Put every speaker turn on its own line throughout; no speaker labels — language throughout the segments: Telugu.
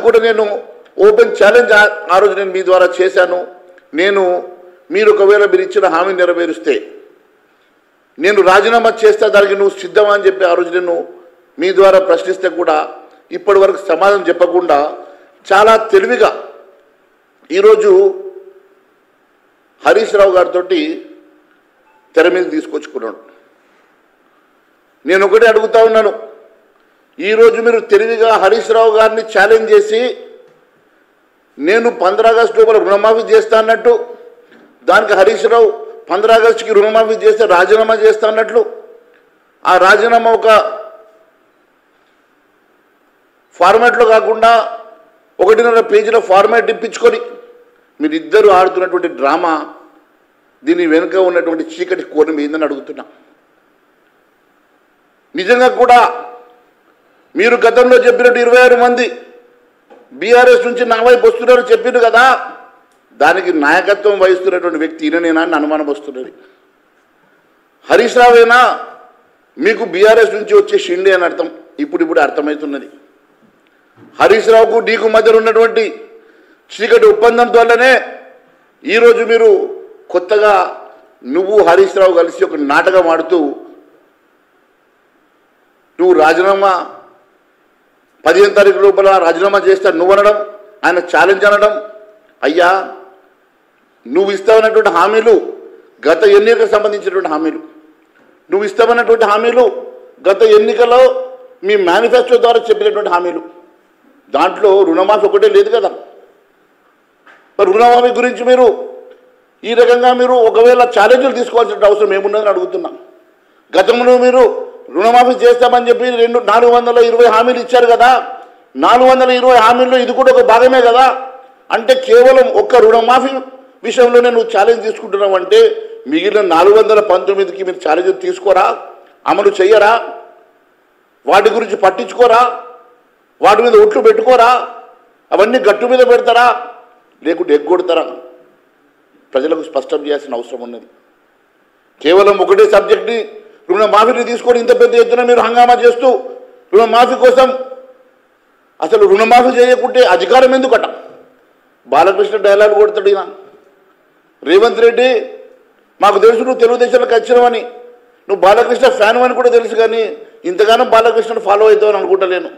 కూడా నేను ఓపెన్ ఛాలెంజ్ ఆ రోజు నేను మీ ద్వారా చేశాను. మీరు ఒకవేళ మీరు ఇచ్చిన హామీ నెరవేరుస్తే నేను రాజీనామా చేస్తా, దానికి నువ్వు సిద్ధమా అని చెప్పి ఆ రోజు నేను మీ ద్వారా ప్రశ్నిస్తే కూడా ఇప్పటి వరకు సమాధానం చెప్పకుండా చాలా తెలివిగా ఈరోజు హరీష్ రావు గారితో తెర మీద తీసుకొచ్చుకున్నాడు. నేను ఒకటే అడుగుతా ఉన్నాను, ఈరోజు మీరు తెలివిగా హరీష్ రావు గారిని ఛాలెంజ్ చేసి నేను 15 ఆగస్టు లోపల రుణమాఫీ చేస్తా అన్నట్టు, దానికి హరీష్ రావు 15 ఆగస్టుకి రుణమాఫీ చేస్తే రాజీనామా చేస్తా అన్నట్లు, ఆ రాజీనామా ఒక ఫార్మాట్లో కాకుండా 1.5 పేజీల ఫార్మాట్ ఇప్పించుకొని మీరిద్దరూ ఆడుతున్నటువంటి డ్రామా, దీని వెనుక ఉన్నటువంటి చీకటి కోణం ఏందని అడుగుతున్నా. నిజంగా కూడా మీరు గతంలో చెప్పినట్టు 26 మంది బీఆర్ఎస్ నుంచి నా వైపు వస్తున్నారని చెప్పిండు కదా, దానికి నాయకత్వం వహిస్తున్నటువంటి వ్యక్తి ఈయననేనా అని అనుమానం వస్తున్నది. హరీష్ రావేనా మీకు బీఆర్ఎస్ నుంచి వచ్చే షిండే అని అర్థం ఇప్పుడు అర్థమవుతున్నది. హరీష్ రావుకు నీకు మధ్య ఉన్నటువంటి చీకటి ఒప్పందం వల్లనే ఈరోజు మీరు కొత్తగా నువ్వు హరీష్ రావు కలిసి ఒక నాటకం ఆడుతూ నువ్వు రాజీనామా 15 తారీఖు లోపల రాజీనామా చేస్తా నువ్వు అనడం, ఆయన ఛాలెంజ్ అనడం. అయ్యా, నువ్వు ఇస్తామన్నటువంటి హామీలు గత ఎన్నికలకు సంబంధించినటువంటి హామీలు, నువ్వు ఇస్తామన్నటువంటి హామీలు గత ఎన్నికల్లో మీ మేనిఫెస్టో ద్వారా చెప్పినటువంటి హామీలు, దాంట్లో రుణమాఫీ ఒకటే లేదు కదా. మరి రుణమాఫీ గురించి మీరు ఈ రకంగా మీరు ఒకవేళ ఛాలెంజ్లు తీసుకోవాల్సిన అవసరం ఏమున్నదని అడుగుతున్నాం. గతంలో మీరు రుణమాఫీ చేస్తామని చెప్పి 420 హామీలు ఇచ్చారు కదా, 420 హామీల్లో ఇది కూడా ఒక భాగమే కదా. అంటే కేవలం ఒక్క రుణమాఫీ విషయంలోనే నువ్వు ఛాలెంజ్ తీసుకుంటున్నావు అంటే మిగిలిన 419కి మీరు ఛాలెంజ్ తీసుకోరా, అమలు చెయ్యరా, వాటి గురించి పట్టించుకోరా, వాటి మీద ఒట్లు పెట్టుకోరా, అవన్నీ గట్టు మీద పెడతారా, లేకుంటే ఎగ్గొడతారా? ప్రజలకు స్పష్టం చేయాల్సిన అవసరం ఉన్నది. కేవలం ఒకటే సబ్జెక్ట్ని రుణమాఫీని తీసుకొని ఇంత పెద్ద ఎత్తున మీరు హంగామా చేస్తూ రుణమాఫీ కోసం, అసలు రుణమాఫీ చేయకుంటే అధికారం ఎందుకట? బాలకృష్ణ డైలాగ్ కొడతాడు ఈయన. రేవంత్ రెడ్డి మాకు తెలుసు నువ్వు తెలుగుదేశానికి వచ్చినావని, నువ్వు బాలకృష్ణ ఫ్యాన్ అని కూడా తెలుసు, కానీ ఇంతగానో బాలకృష్ణను ఫాలో అవుతావని అనుకుంటలేను.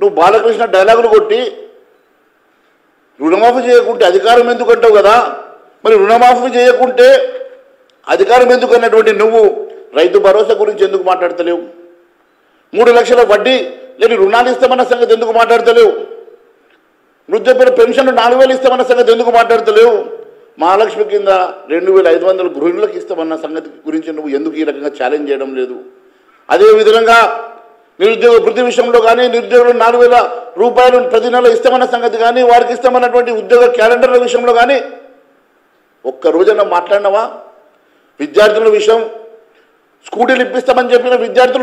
నువ్వు బాలకృష్ణ డైలాగులు కొట్టి రుణమాఫీ చేయకుంటే అధికారం ఎందుకు అంటావు కదా, మరి రుణమాఫీ చేయకుంటే అధికారం ఎందుకు అన్నటువంటి నువ్వు రైతు భరోసా గురించి ఎందుకు మాట్లాడతలేవు? 3 లక్షల వడ్డీ లేని రుణాలు ఇస్తామన్న సంగతి ఎందుకు మాట్లాడతలేవు? వృద్ధాప్య పెన్షన్ 4,000 ఇస్తామన్న సంగతి ఎందుకు మాట్లాడతలేవు? మహాలక్ష్మి కింద 2,500 గృహిణులకు ఇస్తామన్న సంగతి గురించి నువ్వు ఎందుకు ఈ రకంగా ఛాలెంజ్ చేయడం లేదు? అదేవిధంగా నిరుద్యోగ వృద్ధి విషయంలో కానీ, నిరుద్యోగులు 4,000 రూపాయలు ప్రతి నెల ఇస్తామన్న సంగతి కానీ, వారికి ఇస్తామన్నటువంటి ఉద్యోగ క్యాలెండర్ల విషయంలో కానీ ఒక్క రోజున మాట్లాడినవా? విద్యార్థుల విషయం, స్కూటీలు ఇప్పిస్తామని చెప్పిన విద్యార్థులు